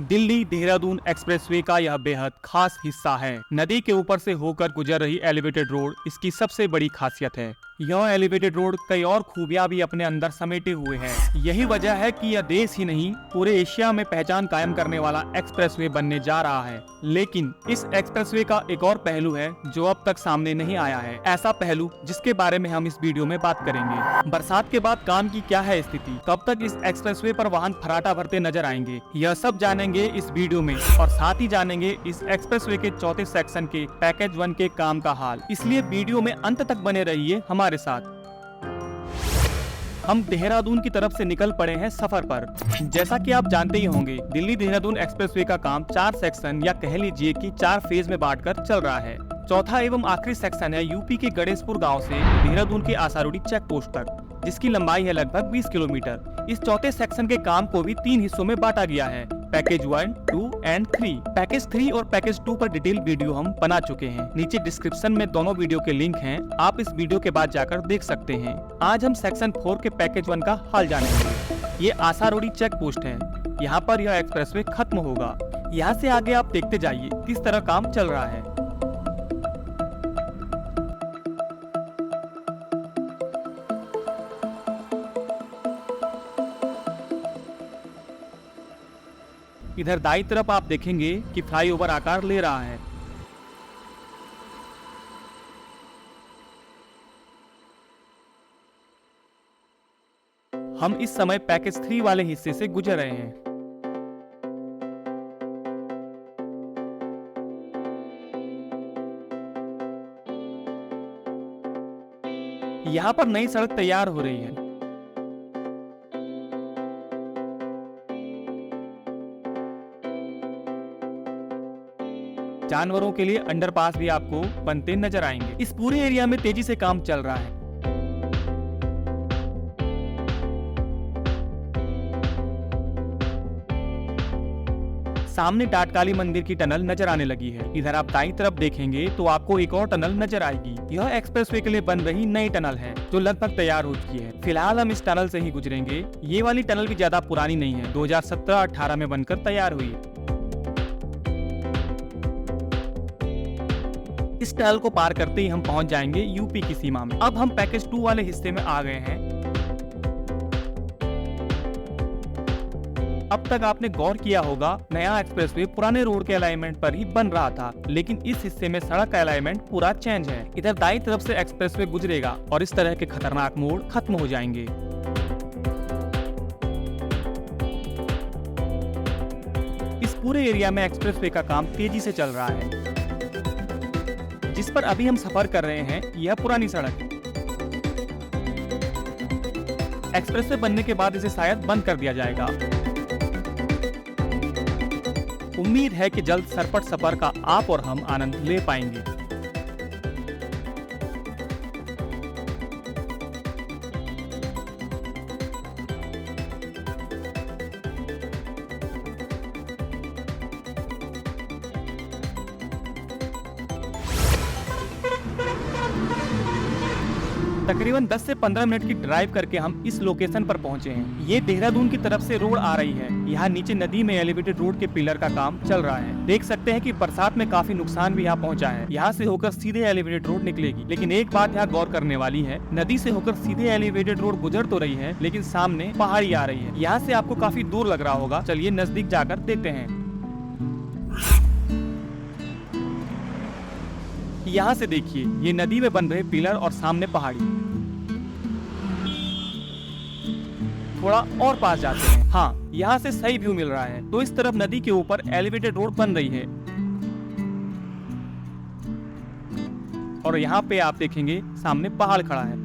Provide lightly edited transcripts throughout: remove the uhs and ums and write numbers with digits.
Delhi Dehradun expressway का यह बेहद खास हिस्सा है। नदी के ऊपर से होकर गुजर रही एलिवेटेड रोड इसकी सबसे बड़ी खासियत है। यह एलिवेटेड रोड कई और खूबियां भी अपने अंदर समेटे हुए है। यही वजह है कि यह देश ही नहीं पूरे एशिया में पहचान कायम करने वाला एक्सप्रेसवे बनने जा रहा है। लेकिन इस एक्सप्रेसवे का एक और पहलू है जो अब तक सामने नहीं आया है। ऐसा पहलू जिसके बारे में हम इस वीडियो में बात करेंगे। बरसात के बाद काम की क्या है स्थिति, कब तक इस एक्सप्रेसवे पर वाहन फराटा भरते नजर आएंगे, यह सब जानेंगे इस वीडियो में। और साथ ही जानेंगे इस एक्सप्रेसवे के चौथे सेक्शन के पैकेज 1 के काम का हाल। इसलिए वीडियो में अंत तक बने रहिए हमारे साथ। हम देहरादून की तरफ से निकल पड़े हैं सफर पर। जैसा कि आप जानते ही होंगे, दिल्ली देहरादून एक्सप्रेसवे का काम 4 सेक्शन या कह लीजिए कि 4 फेज में बांटकर चल रहा है। चौथा एवं आखिरी सेक्शन है यूपी के गणेशपुर गांव से देहरादून के आसारुडी चेक पोस्ट तक, जिसकी लंबाई है लगभग 20 किलोमीटर। इस चौथे सेक्शन के काम को भी 3 हिस्सों में बांटा गया है, पैकेज 1, 2 एंड 3। पैकेज 3 और पैकेज 2 पर डिटेल वीडियो हम बना चुके हैं। नीचे डिस्क्रिप्शन में दोनों वीडियो के लिंक हैं, आप इस वीडियो के बाद जाकर देख सकते हैं। आज हम सेक्शन 4 के पैकेज 1 का हाल जानेंगे। ये आसारुडी चेक पोस्ट है, यहाँ पर यह एक्सप्रेसवे खत्म होगा। यहाँ से आगे आप देखते जाइए किस तरह काम चल रहा है। इधर दाईं तरफ आप देखेंगे कि फ्लाईओवर आकार ले रहा है। हम इस समय पैकेज 3 वाले हिस्से से गुजर रहे हैं। यहाँ पर नई सड़क तैयार हो रही है। जानवरों के लिए अंडरपास भी आपको बनते नजर आएंगे। इस पूरे एरिया में तेजी से काम चल रहा है। सामने टाटकाली मंदिर की टनल नजर आने लगी है। इधर आप दाईं तरफ देखेंगे तो आपको एक और टनल नजर आएगी। यह एक्सप्रेसवे के लिए बन रही नई टनल है जो लगभग तैयार हो चुकी है। फिलहाल हम इस टनल से ही गुजरेंगे। ये वाली टनल भी ज्यादा पुरानी नहीं है, 2017-18 में बनकर तैयार हुई। इस टनल को पार करते ही हम पहुंच जाएंगे यूपी की सीमा में। अब हम पैकेज 2 वाले हिस्से में आ गए हैं। अब तक आपने गौर किया होगा, नया एक्सप्रेसवे पुराने रोड के अलाइनमेंट पर ही बन रहा था, लेकिन इस हिस्से में सड़क का अलाइनमेंट पूरा चेंज है। इधर दाईं तरफ से एक्सप्रेसवे गुजरेगा और इस तरह के खतरनाक मोड़ खत्म हो जाएंगे। इस पूरे एरिया में एक्सप्रेसवे का काम तेजी से चल रहा है। जिस पर अभी हम सफर कर रहे हैं यह पुरानी सड़क है। एक्सप्रेसवे बनने के बाद इसे शायद बंद कर दिया जाएगा। उम्मीद है कि जल्द सरपट सफर का आप और हम आनंद ले पाएंगे। तकरीबन 10 से 15 मिनट की ड्राइव करके हम इस लोकेशन पर पहुंचे हैं। ये देहरादून की तरफ से रोड आ रही है। यहाँ नीचे नदी में एलिवेटेड रोड के पिलर का काम चल रहा है। देख सकते हैं कि बरसात में काफी नुकसान भी यहाँ पहुंचा है। यहाँ से होकर सीधे एलिवेटेड रोड निकलेगी, लेकिन एक बात यहाँ गौर करने वाली है, नदी से होकर सीधे एलिवेटेड रोड गुजर तो रही है, लेकिन सामने पहाड़ी आ रही है। यहाँ से आपको काफी दूर लग रहा होगा। चलिए नजदीक जाकर देखते हैं। यहाँ से देखिए, ये नदी में बन रहे पिलर और सामने पहाड़ी। थोड़ा और पास जाते हैं। हाँ, यहाँ से सही व्यू मिल रहा है। तो इस तरफ नदी के ऊपर एलिवेटेड रोड बन रही है और यहाँ पे आप देखेंगे सामने पहाड़ खड़ा है।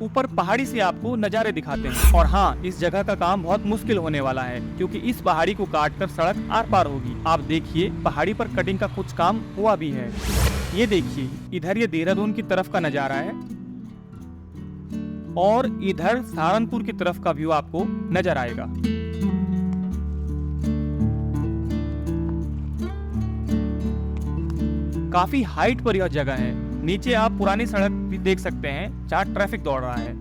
ऊपर पहाड़ी से आपको नजारे दिखाते हैं। और हाँ, इस जगह का काम बहुत मुश्किल होने वाला है, क्योंकि इस पहाड़ी को काटकर सड़क आर पार होगी। आप देखिए, पहाड़ी पर कटिंग का कुछ काम हुआ भी है। ये देखिए, इधर ये देहरादून की तरफ का नजारा है और इधर सहारनपुर की तरफ का व्यू आपको नजर आएगा। काफी हाइट पर यह जगह है। नीचे आप पुरानी सड़क भी देख सकते हैं जहाँ ट्रैफिक दौड़ रहा है।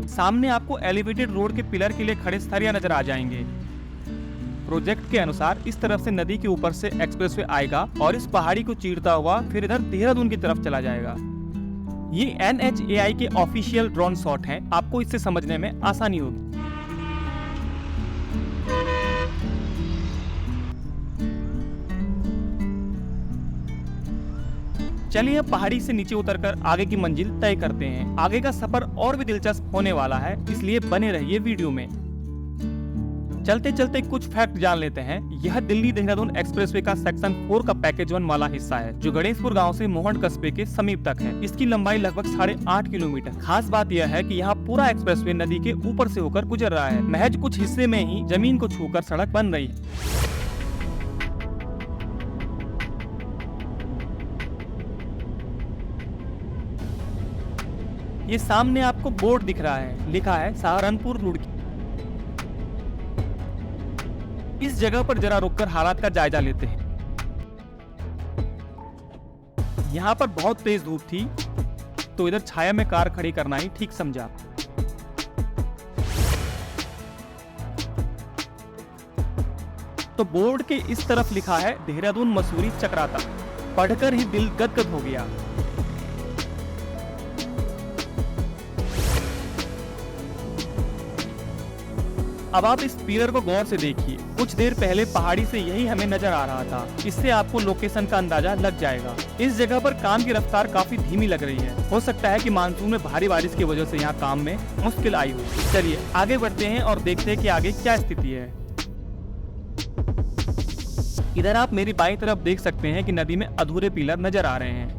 सामने आपको एलिवेटेड रोड के पिलर के लिए खड़े सरिया नजर आ जाएंगे। प्रोजेक्ट के अनुसार इस तरफ से नदी के ऊपर से एक्सप्रेसवे आएगा और इस पहाड़ी को चीरता हुआ फिर इधर देहरादून की तरफ चला जाएगा। ये NHAI के ऑफिशियल ड्रोन शॉट हैं, आपको इससे समझने में आसानी होगी। चलिए अब पहाड़ी से नीचे उतरकर आगे की मंजिल तय करते हैं। आगे का सफर और भी दिलचस्प होने वाला है, इसलिए बने रहिए वीडियो में। चलते चलते कुछ फैक्ट जान लेते हैं। यह दिल्ली देहरादून एक्सप्रेसवे का सेक्शन 4 का पैकेज 1 वाला हिस्सा है, जो गणेशपुर गांव से मोहन कस्बे के समीप तक है। इसकी लंबाई लगभग 8.5 किलोमीटर। खास बात यह है कि यहाँ पूरा एक्सप्रेसवे नदी के ऊपर से होकर गुजर रहा है। महज कुछ हिस्से में ही जमीन को छूकर सड़क बन रही है। ये सामने आपको बोर्ड दिख रहा है, लिखा है सहारनपुर रुड़की। इस जगह पर जरा रुककर हालात का जायजा लेते हैं। यहाँ पर बहुत तेज धूप थी, तो इधर छाया में कार खड़ी करना ही ठीक समझा। तो बोर्ड के इस तरफ लिखा है देहरादून मसूरी चक्राता। पढ़कर ही दिल गदगद हो गया। अब आप इस पिलर को गौर से देखिए। कुछ देर पहले पहाड़ी से यही हमें नजर आ रहा था। इससे आपको लोकेशन का अंदाजा लग जाएगा। इस जगह पर काम की रफ्तार काफी धीमी लग रही है। हो सकता है कि मानसून में भारी बारिश की वजह से यहाँ काम में मुश्किल आई हो। चलिए आगे बढ़ते हैं और देखते हैं कि आगे क्या स्थिति है। इधर आप मेरी बाईं तरफ देख सकते हैं कि नदी में अधूरे पिलर नजर आ रहे हैं।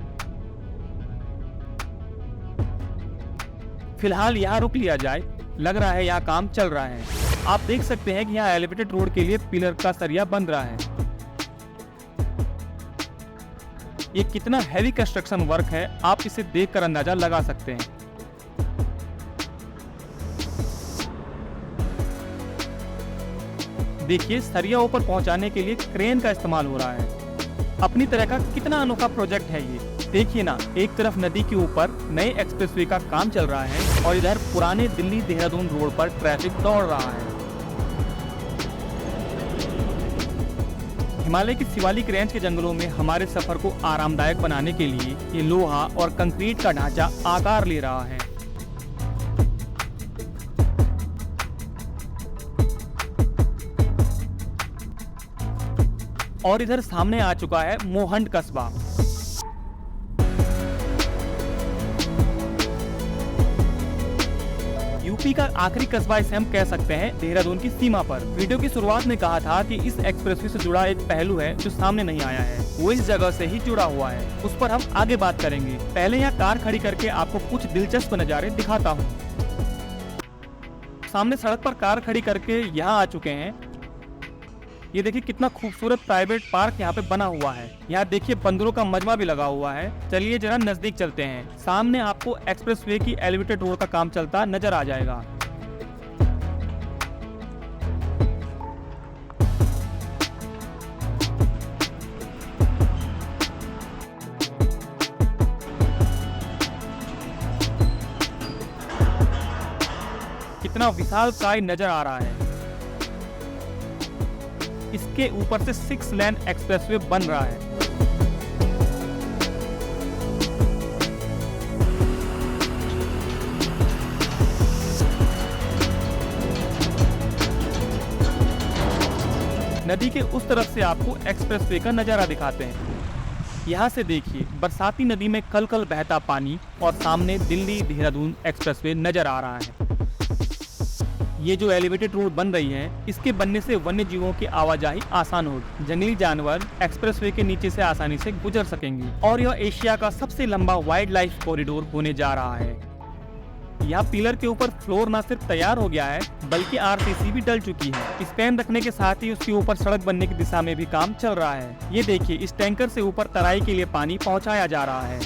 फिलहाल यहाँ रुक लिया जाए, लग रहा है यहाँ काम चल रहा है। आप देख सकते हैं कि यहाँ एलिवेटेड रोड के लिए पिलर का सरिया बन रहा है। ये कितना हैवी कंस्ट्रक्शन वर्क है, आप इसे देखकर अंदाजा लगा सकते हैं। देखिए सरिया ऊपर पहुंचाने के लिए क्रेन का इस्तेमाल हो रहा है। अपनी तरह का कितना अनोखा प्रोजेक्ट है ये। देखिए ना, एक तरफ नदी के ऊपर नए एक्सप्रेसवे का काम चल रहा है और इधर पुराने दिल्ली देहरादून रोड पर ट्रैफिक दौड़ रहा है। हिमालय की शिवालिक रेंज के जंगलों में हमारे सफर को आरामदायक बनाने के लिए ये लोहा और कंक्रीट का ढांचा आकार ले रहा है। और इधर सामने आ चुका है मोहन कस्बा। यूपी का आखिरी कस्बा इसे हम कह सकते हैं, देहरादून की सीमा पर। वीडियो की शुरुआत में कहा था कि इस एक्सप्रेसवे से जुड़ा एक पहलू है जो सामने नहीं आया है, वो इस जगह से ही जुड़ा हुआ है। उस पर हम आगे बात करेंगे। पहले यहाँ कार खड़ी करके आपको कुछ दिलचस्प नज़ारे दिखाता हूँ। सामने सड़क पर कार खड़ी करके यहाँ आ चुके हैं। ये देखिए कितना खूबसूरत प्राइवेट पार्क यहाँ पे बना हुआ है। यहाँ देखिए बंदरों का मजमा भी लगा हुआ है। चलिए जरा नजदीक चलते हैं। सामने आपको एक्सप्रेसवे की एलिवेटेड रोड का काम चलता नजर आ जाएगा। कितना विशालकाय नजर आ रहा है। इसके ऊपर से 6 लेन एक्सप्रेसवे बन रहा है। नदी के उस तरफ से आपको एक्सप्रेसवे का नजारा दिखाते हैं। यहाँ से देखिए बरसाती नदी में कल कल बहता पानी और सामने दिल्ली देहरादून एक्सप्रेसवे नजर आ रहा है। ये जो एलिवेटेड रोड बन रही है, इसके बनने से वन्य जीवों की आवाजाही आसान होगी। जंगली जानवर एक्सप्रेसवे के नीचे से आसानी से गुजर सकेंगे और यह एशिया का सबसे लंबा वाइल्ड लाइफ कॉरिडोर होने जा रहा है। यहाँ पिलर के ऊपर फ्लोर न सिर्फ तैयार हो गया है, बल्कि आरसीसी भी डल चुकी है। स्पैन रखने के साथ ही उसके ऊपर सड़क बनने की दिशा में भी काम चल रहा है। ये देखिए, इस टैंकर से ऊपर तराई के लिए पानी पहुँचाया जा रहा है।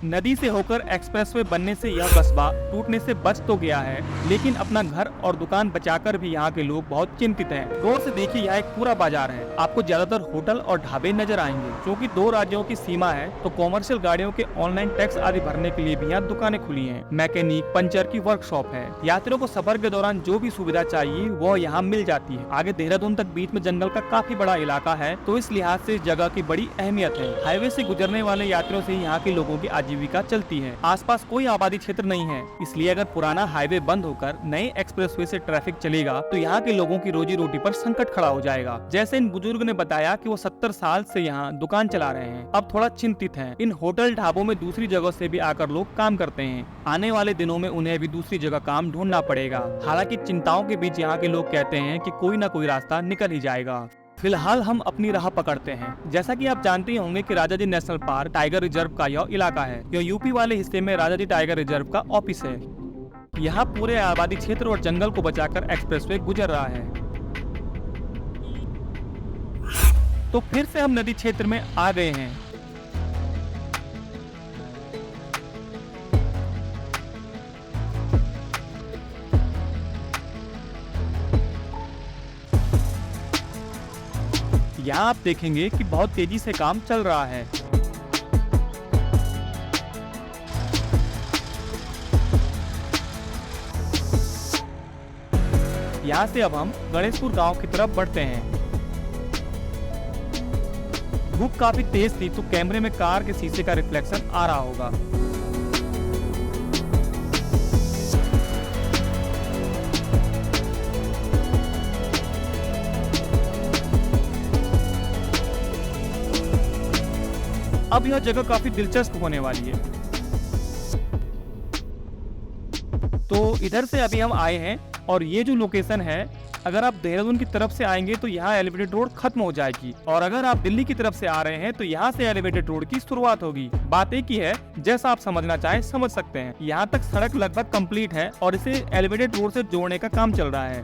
नदी से होकर एक्सप्रेसवे बनने से यह कस्बा टूटने से बच तो गया है, लेकिन अपना घर और दुकान बचाकर भी यहाँ के लोग बहुत चिंतित हैं। गौर से देखिए, यह एक पूरा बाजार है। आपको ज्यादातर होटल और ढाबे नजर आएंगे। क्योंकि 2 राज्यों की सीमा है तो कॉमर्शियल गाड़ियों के ऑनलाइन टैक्स आदि भरने के लिए भी यहाँ दुकानें खुली हैं। मैकेनिक, पंचर की वर्कशॉप है। यात्रियों को सफर के दौरान जो भी सुविधा चाहिए वो यहाँ मिल जाती है। आगे देहरादून तक बीच में जंगल का काफी बड़ा इलाका है, तो इस लिहाज से इस जगह की बड़ी अहमियत है। हाईवे से गुजरने वाले यात्रियों से यहाँ के लोगों की आजीविका चलती है। आसपास कोई आबादी क्षेत्र नहीं है, इसलिए अगर पुराना हाईवे बंद होकर नए एक्सप्रेसवे से ट्रैफिक चलेगा तो यहाँ के लोगों की रोजी रोटी पर संकट खड़ा हो जाएगा। जैसे इन बुजुर्ग ने बताया कि वो 70 साल से यहाँ दुकान चला रहे हैं, अब थोड़ा चिंतित हैं। इन होटल ढाबों में दूसरी जगह से भी आकर लोग काम करते हैं। आने वाले दिनों में उन्हें भी दूसरी जगह काम ढूंढना पड़ेगा। हालांकि चिंताओं के बीच यहाँ के लोग कहते हैं कि कोई न कोई रास्ता निकल ही जाएगा। फिलहाल हम अपनी राह पकड़ते हैं। जैसा कि आप जानते ही होंगे कि Rajaji national park tiger reserve का यह इलाका है। यह यूपी वाले हिस्से में राजाजी टाइगर रिजर्व का ऑफिस है। यहाँ पूरे आबादी क्षेत्र और जंगल को बचाकर एक्सप्रेसवे गुजर रहा है। तो फिर से हम नदी क्षेत्र में आ गए हैं। यहाँ आप देखेंगे कि बहुत तेजी से काम चल रहा है। यहाँ से अब हम गणेशपुर गांव की तरफ बढ़ते हैं। धूप काफी तेज थी तो कैमरे में कार के शीशे का रिफ्लेक्शन आ रहा होगा। अब यह जगह काफी दिलचस्प होने वाली है। तो इधर से अभी हम आए हैं और ये जो लोकेशन है, अगर आप देहरादून की तरफ से आएंगे तो यहाँ एलिवेटेड रोड खत्म हो जाएगी, और अगर आप दिल्ली की तरफ से आ रहे हैं तो यहाँ से एलिवेटेड रोड की शुरुआत होगी। बात एक ही है, जैसा आप समझना चाहें समझ सकते हैं। यहाँ तक सड़क लगभग कंप्लीट है और इसे एलिवेटेड रोड से जोड़ने का काम चल रहा है।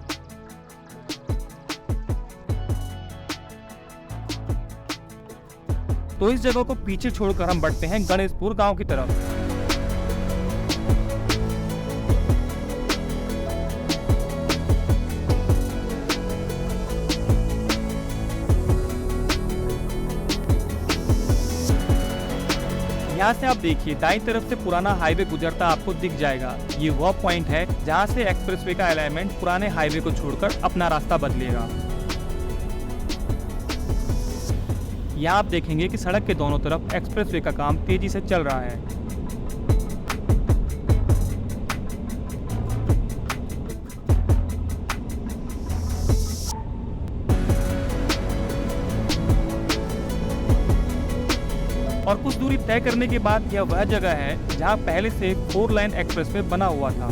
तो इस जगह को पीछे छोड़कर हम बढ़ते हैं गणेशपुर गांव की तरफ। यहाँ से आप देखिए, दाईं तरफ से पुराना हाईवे गुजरता आपको दिख जाएगा। ये वह पॉइंट है जहाँ से एक्सप्रेसवे का अलाइनमेंट पुराने हाईवे को छोड़कर अपना रास्ता बदलेगा। यहाँ आप देखेंगे कि सड़क के दोनों तरफ एक्सप्रेसवे का काम तेजी से चल रहा है। और कुछ दूरी तय करने के बाद यह वह जगह है जहां पहले से 4 लाइन एक्सप्रेसवे बना हुआ था।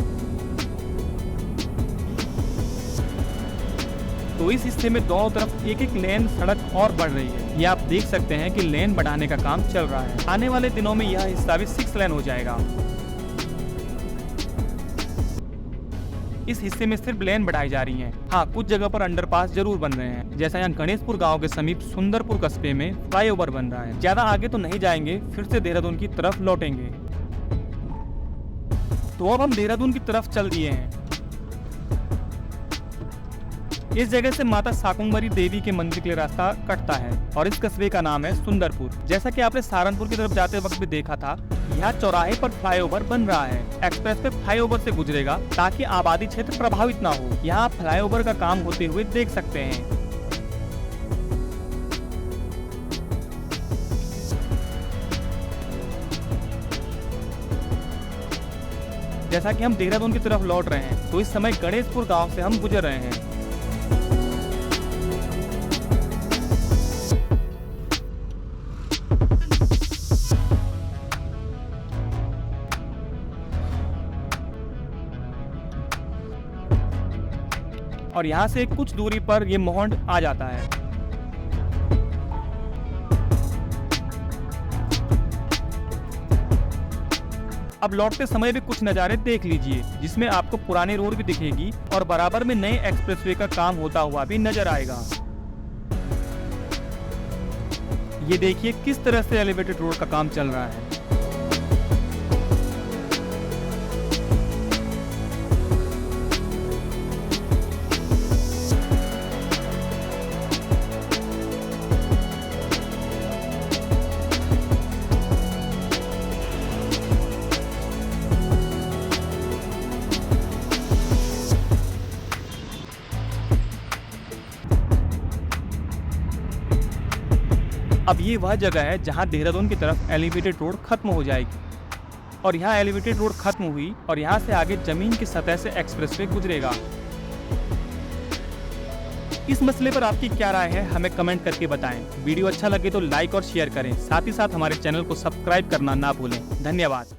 तो इस हिस्से में दोनों तरफ एक एक लेन सड़क और बढ़ रही है। ये आप देख सकते हैं कि लेन बढ़ाने का काम चल रहा है। आने वाले दिनों में यह हिस्सा भी 6 लेन हो जाएगा। इस हिस्से में सिर्फ लेन बढ़ाई जा रही हैं। हाँ, कुछ जगह पर अंडरपास जरूर बन रहे हैं, जैसा यहाँ गणेशपुर गांव के समीप सुंदरपुर कस्बे में फ्लाईओवर बन रहा है। ज्यादा आगे तो नहीं जाएंगे, फिर से देहरादून की तरफ लौटेंगे। तो अब हम देहरादून की तरफ चल दिए हैं। इस जगह से माता शाकुंभरी देवी के मंदिर के लिए रास्ता कटता है और इस कस्बे का नाम है सुंदरपुर। जैसा कि आपने सहारनपुर की तरफ जाते वक्त भी देखा था, यहाँ चौराहे पर फ्लाईओवर बन रहा है। एक्सप्रेस पे फ्लाईओवर से गुजरेगा ताकि आबादी क्षेत्र प्रभावित ना हो। यहाँ आप फ्लाईओवर का काम होते हुए देख सकते हैं। जैसा कि हम देहरादून की तरफ लौट रहे हैं, तो इस समय गणेशपुर गांव से हम गुजर रहे हैं। और यहाँ से कुछ दूरी पर ये मोहंड आ जाता है। अब लौटते समय भी कुछ नज़ारे देख लीजिए, जिसमें आपको पुरानी रोड भी दिखेगी और बराबर में नए एक्सप्रेसवे का काम होता हुआ भी नजर आएगा। ये देखिए किस तरह से एलिवेटेड रोड का काम चल रहा है। अब ये वह जगह है जहां देहरादून की तरफ एलिवेटेड रोड खत्म हो जाएगी और यहाँ एलिवेटेड रोड खत्म हुई और यहाँ से आगे जमीन की सतह से एक्सप्रेसवे गुजरेगा। इस मसले पर आपकी क्या राय है हमें कमेंट करके बताएं। वीडियो अच्छा लगे तो लाइक और शेयर करें, साथ ही साथ हमारे चैनल को सब्सक्राइब करना ना भूलें। धन्यवाद।